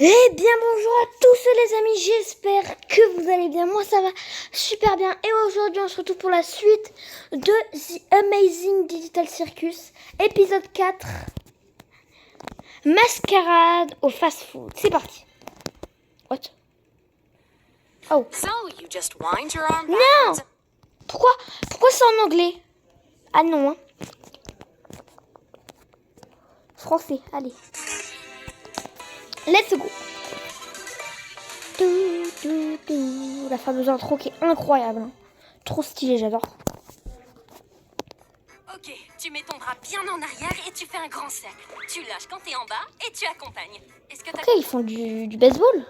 Eh bien bonjour à tous les amis, j'espère que vous allez bien, moi ça va super bien et aujourd'hui on se retrouve pour la suite de The Amazing Digital Circus, épisode 4, Mascarade au fast-food, c'est parti. What? Oh. So, you just wind your arm Non. backwards. Pourquoi c'est en anglais? Ah non hein. Français, allez. Let's go. La fameuse intro qui est incroyable. Hein. Trop stylé, j'adore. Ok, tu mets ton bras bien en arrière et tu fais un grand cercle. Tu lâches quand t'es en bas et tu accompagnes. Est-ce que t'as... Ok, ils font du baseball.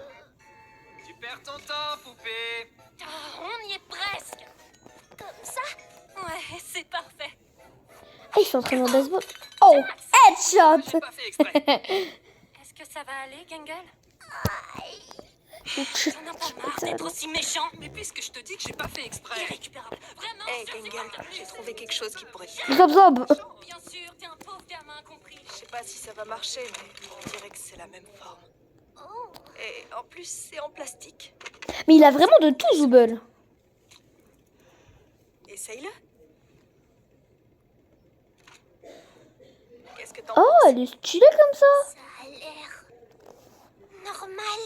Tu perds ton temps, poupée. Oh, on y est presque. Comme ça? Ouais, c'est parfait. Et ils sont entraînés au baseball. Oh, headshot. J'ai pas fait exprès. Est-ce que ça va aller, Gangle? Je J'en ai pas marre d'être aussi méchant. Mais puisque je te dis que j'ai pas fait exprès. Irrécupérable. Vraiment, Hey, je suis Gangle, pas j'ai trouvé quelque chose qui pourrait... Zob zob. Bien sûr, t'es un pauvre gamin compris. Je sais pas si ça va marcher, mais on dirait que c'est la même forme. Oh. Et en plus, c'est en plastique. Mais il a vraiment de tout, Zoubel. Essaye-le. Qu'est-ce que t'en Oh, penses? elle est stylée comme ça. Ça a l'air normal,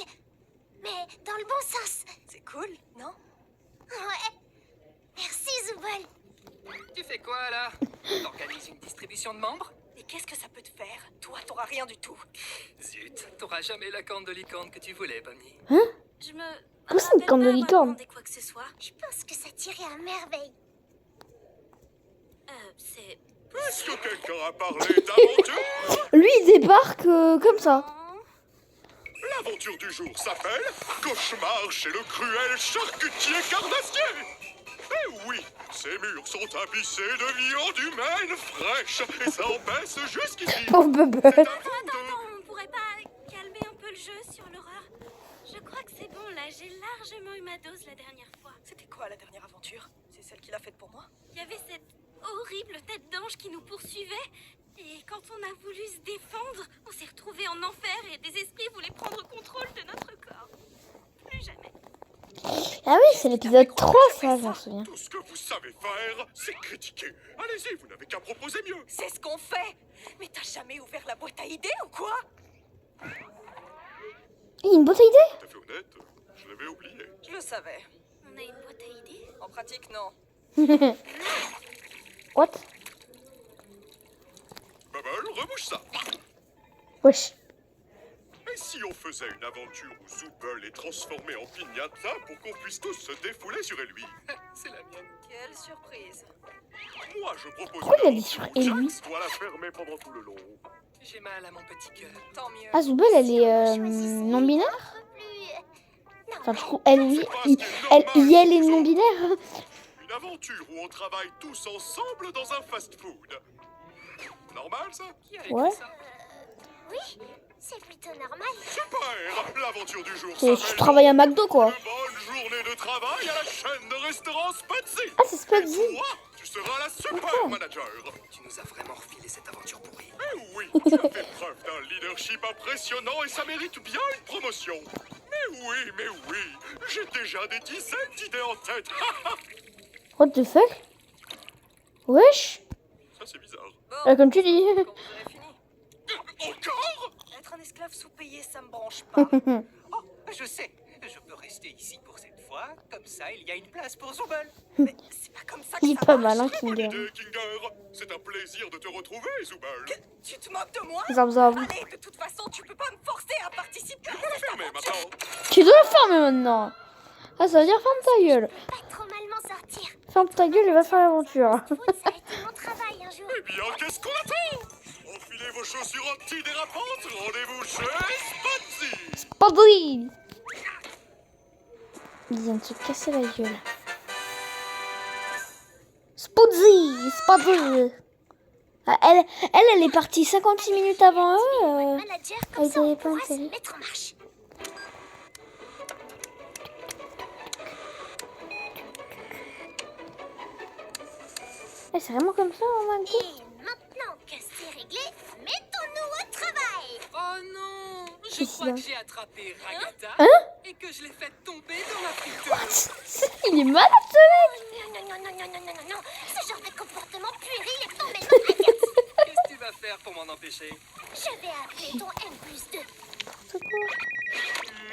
mais dans le bon sens. C'est cool, non? Ouais. Merci, Zoubol. Tu fais quoi, là? T'organises une distribution de membres? Et qu'est-ce que ça peut te faire? Toi, t'auras rien du tout. Zut, t'auras jamais la corne de licorne que tu voulais, Pomni. Je me... Comment c'est une corne de rappelle pas avoir licorne? demandé quoi que ce soit. Je pense que ça tirait à merveille. C'est... Est-ce que quelqu'un a parlé d'aventure? Lui, il débarque comme ça. L'aventure du jour s'appelle Cauchemar chez le cruel charcutier carnassier. Eh oui, ces murs sont tapissés de viande humaine fraîche et ça en baisse jusqu'ici. Pauvre bebe. C'est à vous Attends, on pourrait pas calmer un peu le jeu sur l'horreur? Je crois que c'est bon, là, j'ai largement eu ma dose la dernière fois. C'était quoi, la dernière aventure? C'est celle qu'il a faite pour moi? Il y avait cette horrible tête d'ange qui nous poursuivait. Et quand on a voulu se défendre, on s'est retrouvés en enfer et des esprits voulaient prendre contrôle de notre corps. Plus jamais. Ah oui, c'est l'épisode 3, ça, j'en souviens. Tout ce que vous savez faire, c'est critiquer. Allez-y, vous n'avez qu'à proposer mieux. C'est ce qu'on fait! Mais t'as jamais ouvert la boîte à idées ou quoi? Il y a une boîte à idées. Tout à fait honnête, je l'avais oublié. Je le savais. On a une boîte à idées? En pratique, non. What? Bubble, rebouche ça. Wesh. Et si on faisait une aventure où Zoubel est transformé en piñata pour qu'on puisse tous se défouler sur lui? C'est la mienne. Quelle surprise. Moi, je propose Pourquoi il a une dit sur aventure où Ellie? Jax doit la fermer pendant tout le long. J'ai mal à mon petit cœur. Tant mieux. Ah, Zoubel, elle est non-binaire. Un peu plus... Enfin, du coup, elle, oui. Elle est non-binaire. Une aventure où on travaille tous ensemble dans un fast-food. Normal, ça? Qui a écrit Ouais. ça? Oui, c'est plutôt normal. Super! L'aventure du jour Tu s'appelle travailles à McDo, quoi. Une bonne journée de travail à la chaîne de restaurants Spazi. Ah, c'est Spazi. Et toi, tu seras la super manager. Tu nous as vraiment refilé cette aventure pourrie. Eh oui, tu as fait preuve d'un leadership impressionnant et ça mérite bien une promotion. Mais oui, j'ai déjà des dizaines d'idées en tête. What the fuck? Wesh. Ça, c'est bizarre. Bon, Comme tu dis. quand vous aurez fini. Encore? Être un esclave sous-payé, ça me branche pas. Oh, je sais. Je peux rester ici pour cette fois. Comme ça, il y a une place pour Zoubel. Mais c'est pas comme ça que Il est ça pas marche. mal, hein, Bonne Kinger. idée, Kinger. C'est un plaisir de te retrouver, Zoubel. Tu te moques de moi? Zob zob. Allez, de toute façon, tu peux pas me forcer à participer à cette Fermez aventure. maintenant. Tu dois le fermer maintenant. Ah, ça veut dire ferme ta gueule. Pas trop mal m'en sortir. Ferme ta gueule et va faire l'aventure. Foot, ça a été mon travail un jour. Eh bien, qu'est-ce qu'on attend? Enfilez vos chaussures antidérapantes. Rendez-vous chez Spazi. Spazi. Ils viennent de se casser la gueule. Spazi. Ah, elle est partie 56 minutes avant eux. Manager, ils comme ça, avaient on pas pourra se intérêt. mettre en marche. C'est vraiment comme ça, hein, McDo. Et maintenant que c'est réglé, mettons-nous au travail. Oh non, Je crois que j'ai attrapé Ragatha et que je l'ai fait tomber dans la friteuse. Il est malade ce mec. Non. Ce genre de comportement puéril est formellement interdit. Qu'est-ce que tu vas faire pour m'en empêcher? Je vais appeler ton N+2.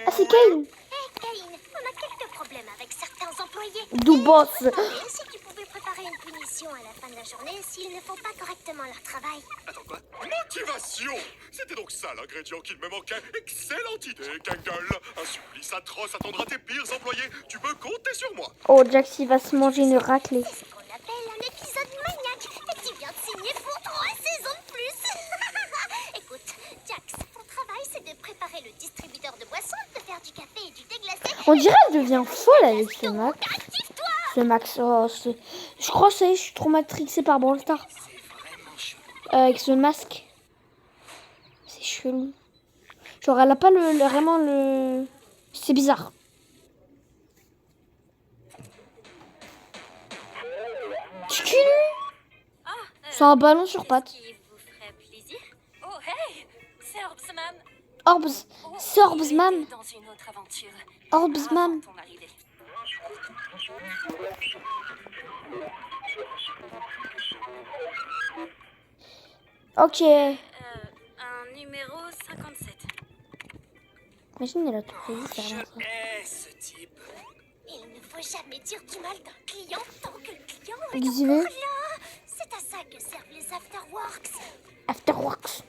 Ah, c'est Kane. Hé, Cain, on a quelques problèmes avec certains employés. Du boss. Je me demandais si tu pouvais préparer une punition à la fin de la journée s'ils ne font pas correctement leur travail. Attends, quoi? Motivation! C'était donc ça l'ingrédient qu'il me manquait. Excellente idée, Gangle. Un supplice atroce attendra tes pires employés. Tu peux compter sur moi. Oh, Jax, il va se manger une raclée. C'est ce qu'on appelle un épisode maniaque. Et tu viens de signer pour 3 saisons de plus. Écoute, Jax, ton travail c'est de préparer le distributeur de boissons, de faire du café et du thé glacé. On dirait qu'elle devient folle avec ce Max. Active-toi! Ce Max, oh, je crois que ça y est, je suis trop matrixée par Brawl Stars. Avec ce masque. C'est chelou. Genre, elle a pas vraiment le... C'est bizarre. Tiki. C'est un ballon sur pattes. Qui vous ferait plaisir? Oh, hey! Sorbsman! Sorbsman. Dans une autre aventure. Orbsman. Avant ton arrivée. Ok. Un numéro 57. Imagine, elle a tout prévu, ça Je avance. hais ce type. Il ne faut jamais dire du mal d'un client tant que le client est Exilé. encore là. C'est à ça que servent les afterworks. Afterworks.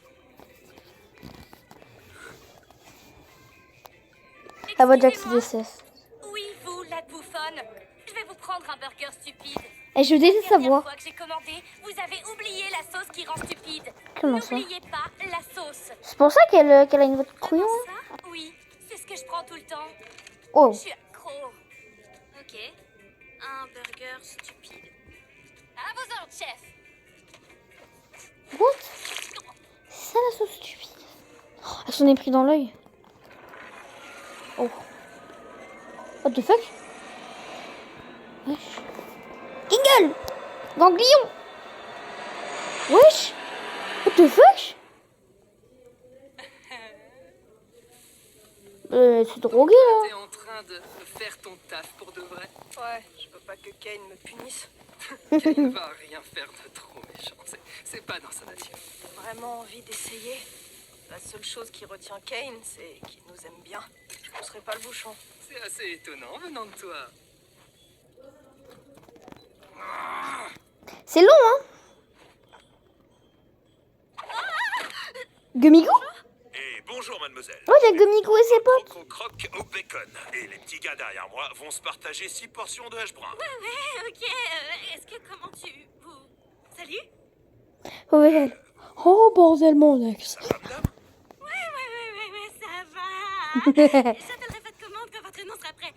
La voix de Jax Excusez-moi. DSS. Oui, vous, la bouffonne. Je vais vous prendre un burger stupide. Et je déteste sa La dernière voix. fois que j'ai commandé, vous avez oublié la sauce qui rend stupide. Comment ça? N'oubliez pas la sauce. C'est pour ça qu'elle a une voix de couillon. Comment hein. ça? Oui, c'est ce que je prends tout le temps. Oh. Je suis accro. Ok. Un burger stupide. À vos ordres, chef. What? C'est ça la sauce stupide. Oh, elle s'en est pris dans l'œil. Oh. What the fuck? Wesh. Eagle! Ganglion! Wesh! What the fuck? C'est drogué là. T'es en train de faire ton taf pour de vrai. Ouais, je veux pas que Kane me punisse. Kane va rien faire de trop méchant. C'est pas dans sa nature. Vraiment envie d'essayer. La seule chose qui retient Kane, c'est qu'il nous aime bien. Je pousserai pas le bouchon. C'est assez étonnant venant de toi. C'est long, hein? Gumigo? Et bonjour mademoiselle. Oh, il y a Gumigo et ses potes. Croque au bacon. Et les petits gars derrière moi vont se partager 6 portions de hache brun. Ouais, ok. Est-ce que comment tu... Vous... Salut? Ouais. Oh, bordel, mon ex. Ça va madame? Ouais, ça va. J'appellerai votre commande quand votre nom sera prêt.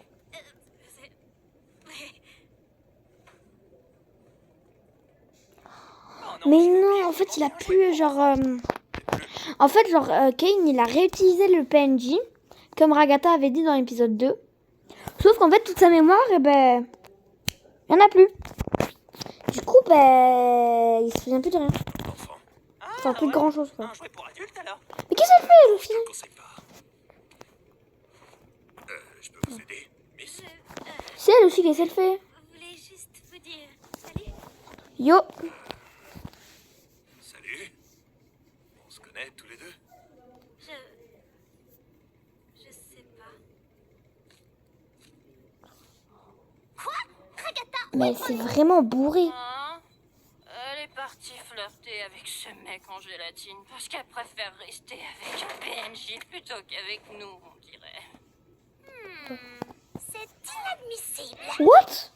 Ouais. Mais non, en fait, il a plus, genre... En fait, genre, Kane, il a réutilisé le PNJ, comme Ragatha avait dit dans l'épisode 2. Sauf qu'en fait, toute sa mémoire, eh ben... il n'y en a plus. Du coup, ben... il se souvient plus de rien. Enfant. Enfin, plus de grand-chose, quoi. Un jouet pour adulte alors? Mais qu'est-ce qu'elle fait, Luffy? Je ne conseille pas. Je peux vous aider, miss? C'est elle aussi, qu'est-ce qu'elle fait? Vous voulez juste vous dire salut? Yo. Salut. On se connaît tous les deux? Je sais pas. Quoi? Ragatha? Mais elle s'est vraiment bourrée. Hein? Elle est partie flirter avec ce mec en gélatine parce qu'elle préfère rester avec un PNJ plutôt qu'avec nous, on dirait. C'est inadmissible. What?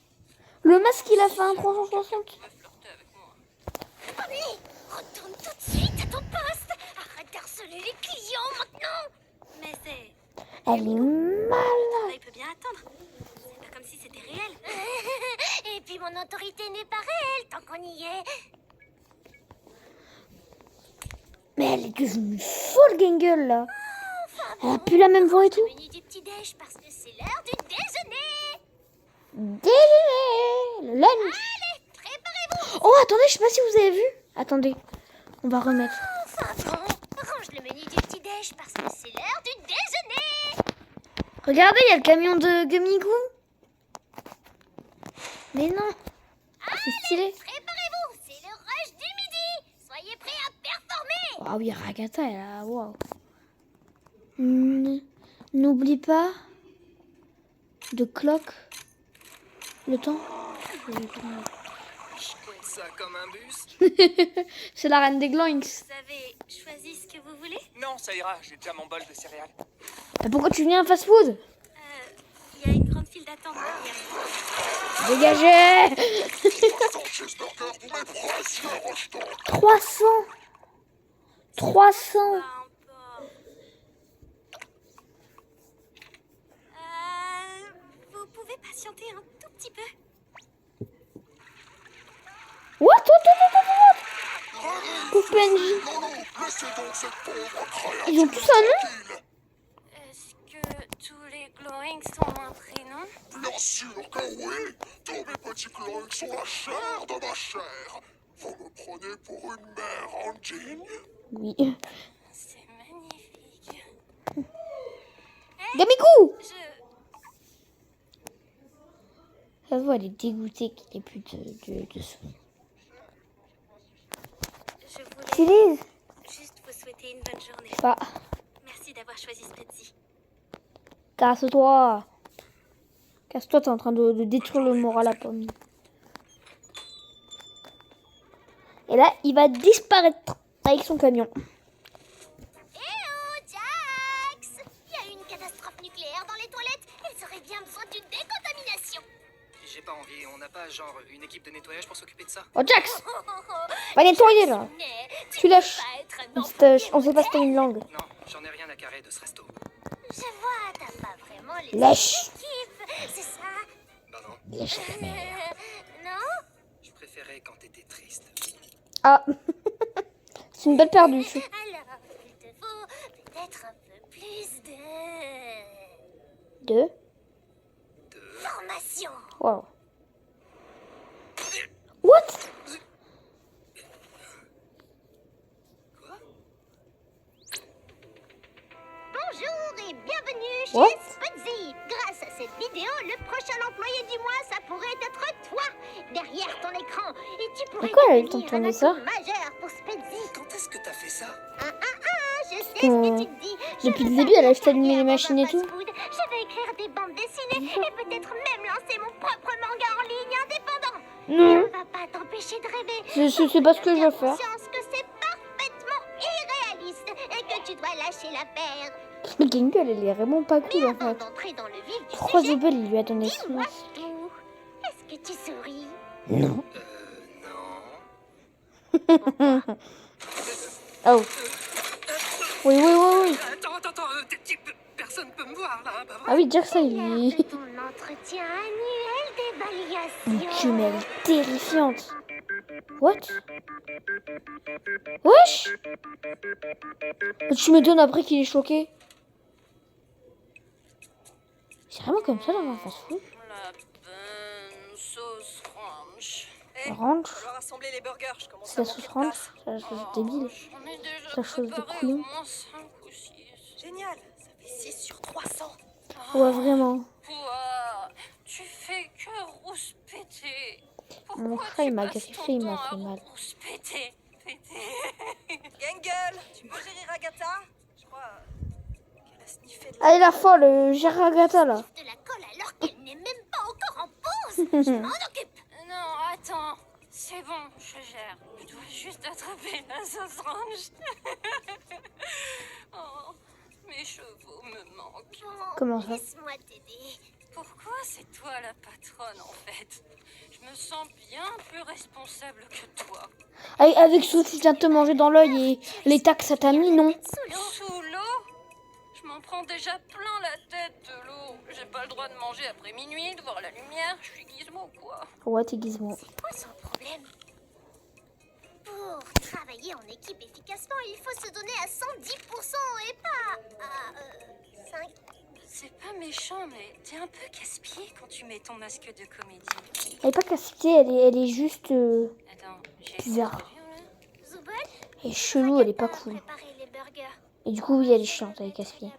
Le masque, il a fait un 360. Elle veut flirter avec moi. Allez, retourne tout de suite à ton poste. Arrête d'harceler les clients maintenant. Mais c'est... Elle est malade. Il peut bien attendre. C'est pas comme si c'était réel. Et puis mon autorité n'est pas réelle tant qu'on y est. Mais elle est devenue folle, Gangle, là. Elle a plus la même voix et tout. Menu du petit-déj parce que c'est l'heure du déjeuner. Déjeuner, le lunch. Allez, préparez-vous. Oh, attendez, je sais pas si vous avez vu. Attendez, on va remettre. Enfin bon, range le menu du petit dépêche parce que c'est l'heure du déjeuner. Regardez, il y a le camion de Gummigou. Mais non. C'est stylé. Préparez-vous, c'est le rush du midi. Soyez prêts à performer. Ah oui, Ragata, elle a... Waouh. N'oublie pas de clock le temps. Je compte ça comme un bus. C'est la reine des Glanks. Vous avez choisi ce que vous voulez? Non, ça ira, j'ai déjà mon bol de céréales. Mais pourquoi tu viens à fast-food? Il y a une grande file d'attente derrière. Dégagez. 300. 300. Pas encore. Vous pouvez patienter un tout petit peu? What? Pour PNJ. Ils ont tous un nom? Est-ce que tous les glowings ont un prénom? Bien sûr que oui. Tous mes petits clones sont la chair de ma chair. Vous me prenez pour une mère indigne? Oui. C'est magnifique. Gamigou. Je... Ça voit, elle est dégoûtée qu'il n'y ait plus de son. Je voulais Utilise. juste vous souhaiter une bonne journée. Bah, Merci d'avoir choisi Spetsy. casse-toi. Casse-toi, t'es en train de détruire le moral à Pomme. Et là, il va disparaître avec son camion. Eh oh, Jax! Il y a eu une catastrophe nucléaire dans les toilettes. Ils auraient bien besoin d'une décontamination. J'ai pas envie, on n'a pas genre une équipe de nettoyage pour s'occuper de ça. Oh, Jax, Oh, oh, oh. va nettoyer là. Mais Tu lâches. vas être un On enfant sait- on sait pas si t'as une langue. Non, j'en ai rien à carrer de ce resto. Je vois, t'as pas vraiment les Lèche. équipes, c'est ça? Bah non, Lèche ta mère. Non? je préférais quand t'étais triste. Ah, c'est une belle perdue. Alors, il te faut peut-être un peu plus de... Deux. formation. Wow. What? Bonjour et bienvenue chez What? Spudzy. Grâce à cette vidéo, le prochain employé du mois, ça pourrait être toi, derrière ton écran. Et tu pourrais Pourquoi elle a eu le temps de devenir un tourner ça? atout majeur pour Spudzy. Quand est-ce que t'as fait ça? Je sais ce que tu te dis. Depuis le début, elle a juste allumé les machines et tout. Je vais écrire des bandes dessinées et peut-être même lancer mon propre manga en ligne indépendant. Non, On va pas t'empêcher de rêver. je sais pas ce que je vais faire. Conscience que c'est parfaitement irréaliste et que tu dois lâcher l'affaire. Mais Gangle, elle est vraiment pas cool en Avant fait. d'entrer dans le vif du Pourquoi sujet, Zubel, il lui a donné dis-moi ce tout. Est-ce que tu souris? Non. Non. Oh. Oui. Attends, personne peut me voir là, bah Ah oui, Jackson, L'heure il de est... ton entretien annuel Mais d'évaluation. tu m'es terrifiante. What? Wesh? Tu m'étonnes après qu'il est choqué. C'est vraiment comme ça dans un fast-food? La bonne sauce ranch. Ranch? On va rassembler les burgers, je commence C'est la à sauce manquer de ranch? place. C'est la sauce débile. J'en ai déjà C'est la chose de préparé couillon. au moins 5 ou 6. Génial, ça fait 6 sur 300. Ouais, vraiment. Toi, tu fais que rouspéter. Mon Pourquoi frère, il tu m'a passes griffé, ton il m'a temps à fait mal. rouspéter? Gangle, tu peux gérer Agatha? Je crois qu'elle a sniffé de la... Allez, la folle, Géragata là. De la colle alors qu'elle n'est même pas encore en pause. Je m'en occupe. Non, attends. C'est bon, je gère. Je dois juste attraper la sauce ranch. Oh, mes chevaux me manquent. Bon, Comment ça? laisse-moi t'aider. Pourquoi c'est toi la patronne en fait? Je me sens bien plus responsable que toi. Avec ce tu viens de te manger dans l'œil et les tacs ça t'a mis, non? Sous l'eau. Sous l'eau? Je m'en prends déjà plein la tête de l'eau. J'ai pas le droit de manger après minuit, de voir la lumière. Je suis Gizmo quoi. Ouais, t'es Gizmo. C'est quoi son problème? Pour travailler en équipe efficacement, il faut se donner à 110% et pas à 5. C'est pas méchant, mais t'es un peu casse-pied quand tu mets ton masque de comédie. Elle est pas cassée, elle est juste... Attends, j'ai Bizarre. essayé de lire, là. Zubel, Elle est chelou, elle est pas cool. préparer les burgers. Et du coup, oui, elle est chiante avec Casse-Pied.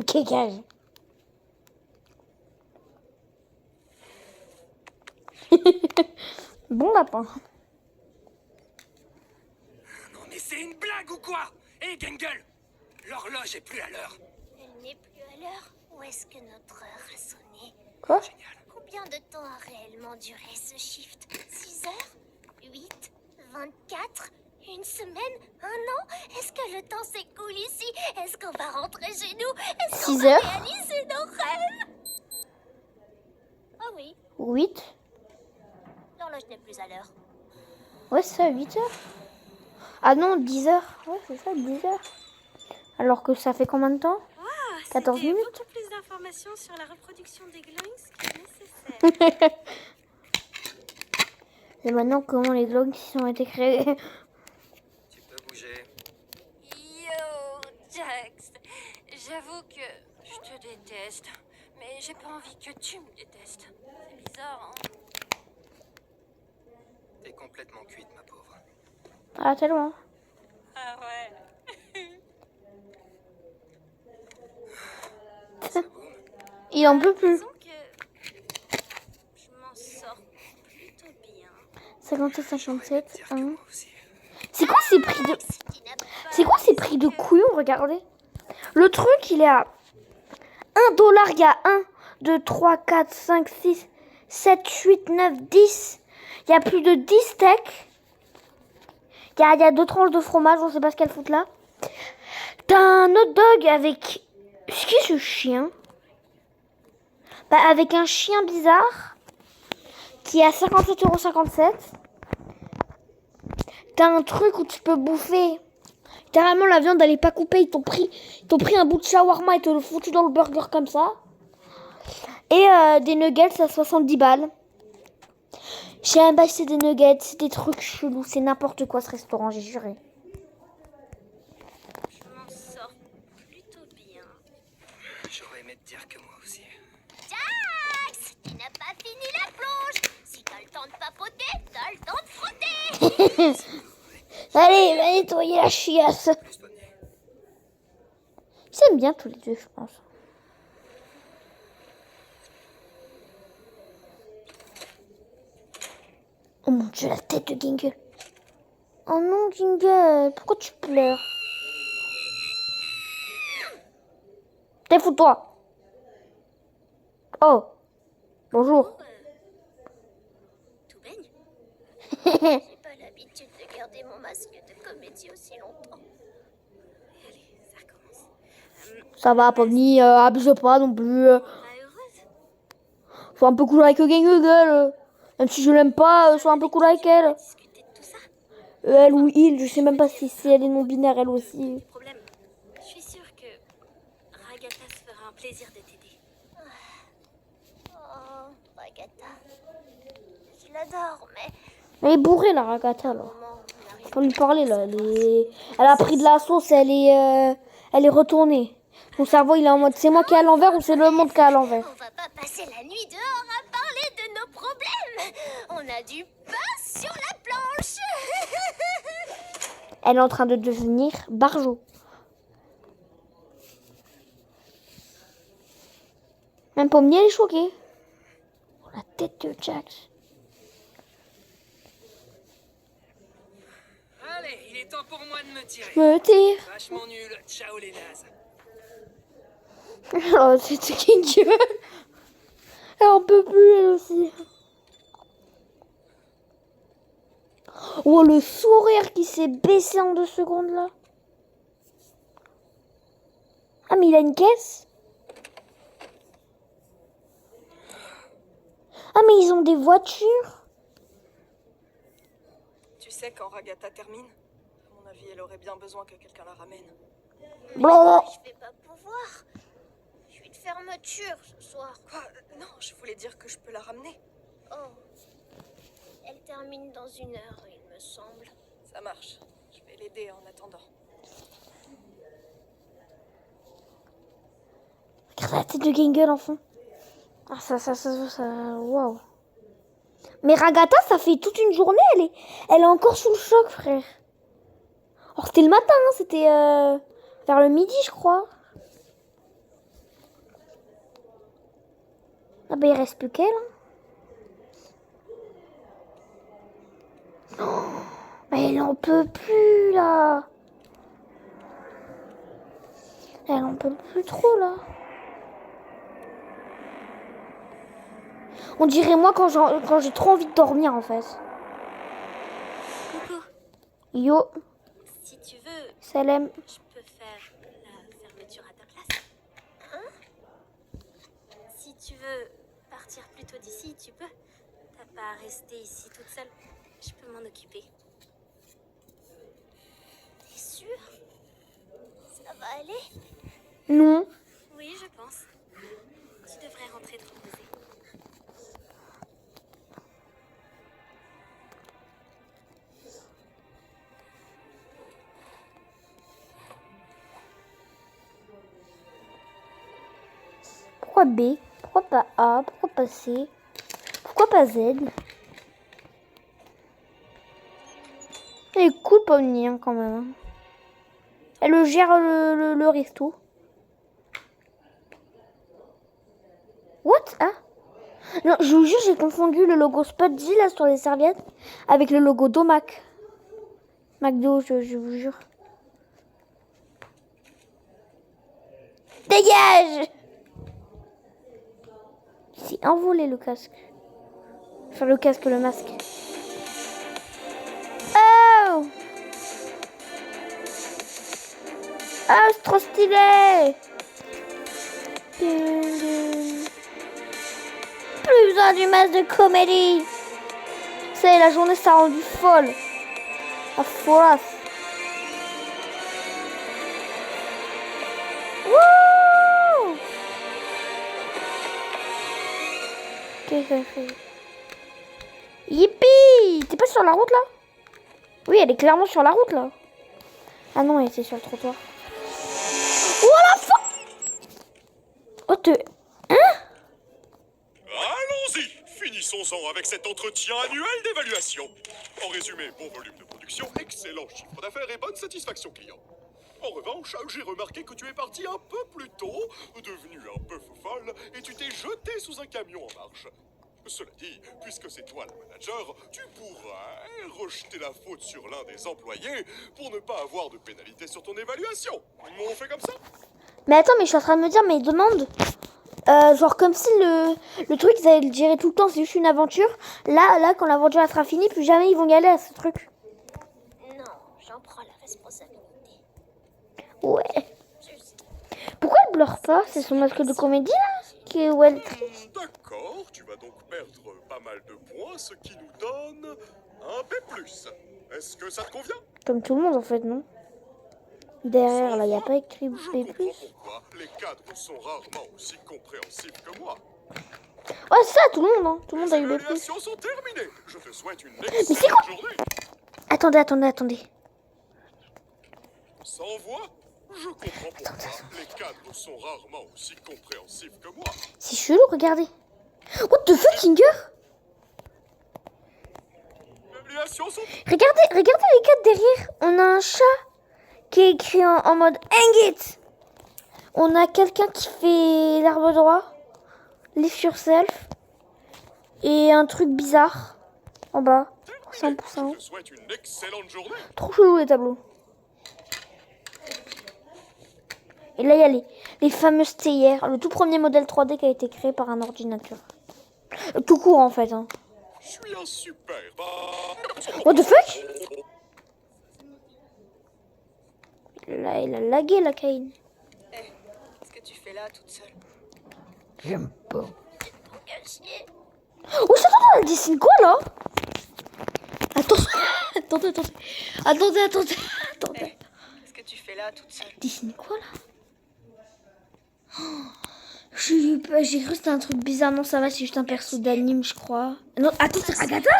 Kékage. Bon lapin. Non mais c'est une blague ou quoi? Hé, Gangle! L'horloge est plus à l'heure. Elle n'est plus à l'heure. Où est-ce que notre heure a sonné? Quoi? Combien de temps a réellement duré ce shift? 6 heures? 8? 24? Une semaine? Un an? Est-ce que le temps s'écoule ici? Est-ce qu'on va rentrer chez nous? Est-ce qu'on 6 va heures? réaliser nos rêves? Ah oui, 8. l'horloge n'est plus à l'heure. Ouais, c'est ça, 8 heures. Ah non, 10 heures. Ouais, c'est ça, 10 heures. Alors que ça fait combien de temps? 14 C'était minutes. beaucoup plus d'informations sur la reproduction des glunks que nécessaire. Et maintenant, comment les Glonks ont été créés? Tu peux bouger. Yo, Jax, j'avoue que je te déteste, mais j'ai pas envie que tu me détestes. C'est bizarre, hein? T'es complètement cuite, ma pauvre. Ah, tellement. Ah ouais. Ça boum. Il en peut plus. Disons que je m'en sors plutôt bien. 57, 57, Dire que 1. moi aussi. C'est quoi ces prix de... C'est quoi ces prix de couillons, regardez. Le truc, il est à 1 dollar, il y a 1, 2, 3, 4, 5, 6, 7, 8, 9, 10. Il y a plus de 10 steaks. Il y a 2 tranches de fromage, on sait pas ce qu'elle fout là. T'as un hot dog avec... Ce qui est ce chien? Bah, avec un chien bizarre qui est à 57,57 €. T'as un truc où tu peux bouffer. Carrément, la viande, elle est pas coupée. Ils t'ont pris un bout de shawarma et te le foutu dans le burger comme ça. Et des nuggets à 70 balles. J'ai même pas acheté des nuggets. C'est des trucs chelous. C'est n'importe quoi ce restaurant, j'ai juré. Je m'en sors plutôt bien. J'aurais aimé te dire que moi aussi. Jax, tu n'as pas fini la plonge. Si t'as le temps de papoter, t'as le temps de frotter. Allez, va nettoyer la chiasse. Ils s'aiment bien tous les deux, je pense. Oh mon dieu, la tête de Gingle. Oh non, Gingle, pourquoi tu pleures? Défous-toi. Oh, bonjour. Tout baigne? J'ai pas l'habitude de garder mon masque de comédie aussi longtemps. Allez, ça recommence. Ça va, Pomni, abuse pas non plus. Pas heureuse? Sois un peu cool avec Gingle. Même si je l'aime pas, sois un peu cool avec elle. Discuter de tout ça? Elle ou il, je sais même pas si elle est non-binaire, elle aussi. Problème. Je suis sûre que Ragatha se fera un plaisir de t'aider. Oh, Ragatha. Je l'adore, mais Elle est bourrée, la Ragatha, là. au moment où on arrive Faut lui parler, là. Elle a pris de la sauce, elle est retournée. Son cerveau, il est en mode, c'est moi qui est à l'envers ou c'est le monde qui est à l'envers? on va pas passer la nuit dehors à parler de nos problèmes. On a du pain sur la planche. Elle est en train de devenir Barjo. Même Pomni, elle est choquée. Oh, la tête de Jax. Allez, il est temps pour moi de me tirer. Me tire. Vachement nul. Ciao les nazes. Oh, c'est Gingle. Elle en peut plus, elle aussi. Oh, le sourire qui s'est baissé en 2 secondes, là. Ah, mais il a une caisse. Ah, mais ils ont des voitures. Tu sais, quand Ragatha termine, à mon avis, elle aurait bien besoin que quelqu'un la ramène. Blablabla. Je vais pas pouvoir. Je suis de fermeture ce soir. Quoi? Non, je voulais dire que je peux la ramener. Oh. Elle termine dans 1 heure, il me semble. Ça marche. Je vais l'aider en attendant. Regarde la tête de Gingle, enfant. Ah, waouh. Mais Ragatha, ça fait toute une journée, elle est encore sous le choc, frère. Oh, Alors, c'était le matin, hein, c'était vers le midi, je crois. Ah bah il reste plus qu'elle. Oh, mais elle en peut plus là. Elle en peut plus trop là. On dirait moi quand j'ai trop envie de dormir en fait. Coucou. Yo, Si tu veux, Salem. je peux faire la fermeture à ta place. Hein? Si tu veux partir plus tôt d'ici, tu peux. T'as pas à rester ici toute seule. Je peux m'en occuper. T'es sûre? Ça va aller? Non. Oui, je pense. Tu devrais rentrer te reposer. Pourquoi B? Pourquoi pas A? Pourquoi pas C? Pourquoi pas Z? Elle est cool Pomni hein, quand même. Elle gère le resto. What? Ah? Non, je vous jure, j'ai confondu le logo Spudzy là sur les serviettes avec le logo d'Omac. McDo, je vous jure. Dégage! C'est envolé le casque. Enfin le casque, le masque. Oh! Ah, c'est trop stylé! Plus besoin du masque de comédie. C'est la journée, ça a rendu folle. À folle. Wouh! Qu'est-ce qu'elle fait? Yippee! T'es pas sur la route là? Oui, elle est clairement sur la route là. Ah non, elle était sur le trottoir. Oh la fin! Oh te... Hein? Allons-y, finissons-en avec cet entretien annuel d'évaluation. En résumé, bon volume de production, excellent chiffre d'affaires et bonne satisfaction client. En revanche, j'ai remarqué que tu es parti un peu plus tôt, devenu un peu folle, et tu t'es jeté sous un camion en marche. Cela dit, puisque c'est toi le manager, tu pourrais rejeter la faute sur l'un des employés pour ne pas avoir de pénalité sur ton évaluation. On fait comme ça? Mais attends, mais je suis en train de me dire, mais demande... genre comme si le truc, ils allaient le gérer tout le temps, c'est juste une aventure. Là, quand l'aventure elle sera finie, plus jamais ils vont y aller à ce truc. Non, j'en prends la responsabilité. Ouais. Juste. Pourquoi elle pleure pas? C'est son masque de comédie là où elle... D'accord, tu vas donc perdre pas mal de points, ce qui nous donne un B+. Est-ce que ça te convient? Comme tout le monde en fait, non? Derrière là, il n'y a pas écrit Je B+. comprends pourquoi les cadres sont rarement aussi compréhensifs que moi. Ouais, c'est ça, tout le monde, hein. Tout le monde a eu Les B+. évaluations sont terminées. Je te souhaite une c'est excellente quoi? journée. Attendez. Sans voix, je comprends pourquoi les cadres sont rarement aussi compréhensifs que moi. C'est chelou, regardez. What the fuck, Kinger? Les évaluations sont... Regardez les cadres derrière. On a un chat qui est écrit en mode Hang it. On a quelqu'un qui fait l'arbre droit. Live yourself. Et un truc bizarre en bas. 100%. Je te souhaite une excellente journée. Trop chelou les tableaux. Et là, il y a les fameuses théières. Le tout premier modèle 3D qui a été créé par un ordinateur. Tout court en fait. Hein. Je suis un super... What the fuck? Là, il a lagué la Caïn. Qu'est-ce que tu fais là toute seule? J'aime pas. Caché. Oh, ça attends, elle dessine quoi là? Attendez. Qu'est-ce que tu fais là toute seule? Elle dessine quoi là? J'ai cru que c'était un truc bizarre. Non, ça va, c'est juste un perso d'anime, je crois. Non, attends, c'est Agatha?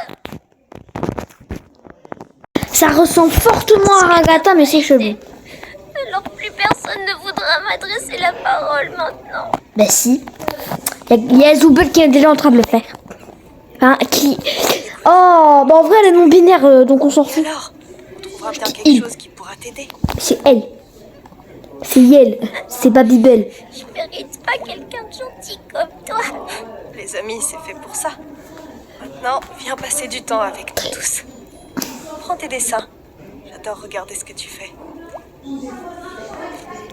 Ça ressemble fortement à Agatha, mais c'est chelou. Alors plus personne ne voudra m'adresser la parole maintenant. Bah si. Il y a Zoubel qui est déjà en train de le faire. Hein, Oh, bah en vrai, elle est non-binaire, donc on s'en fout. Alors, on trouvera bien quelque chose qui pourra pourra t'aider. C'est elle. C'est elle. C'est Babybel. Je mérite pas quelqu'un de gentil comme toi. Les amis, c'est fait pour ça. Maintenant, viens passer du temps avec nous tous. Prends tes dessins. J'adore regarder ce que tu fais.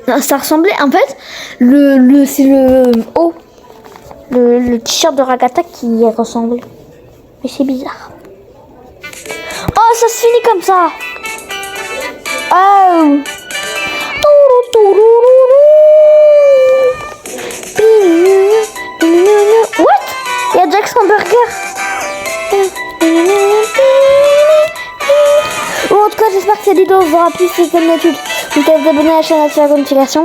Non, ça ressemblait, en fait, c'est le t-shirt de Ragata qui y ressemble. Mais c'est bizarre. Oh, ça se finit comme ça. Oh. What? Il y a Jack's Hamburger. Bon, en tout cas, j'espère que cette vidéo vous aura plu. Si comme d'habitude, vous pouvez vous abonner à la chaîne et activer la notification.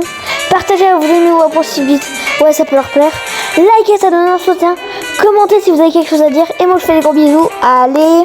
Partagez à vos amis ou à possibilité. Ouais, ça peut leur plaire. Likez, ça donne un soutien. Commentez si vous avez quelque chose à dire. Et moi, je fais des gros bisous. Allez.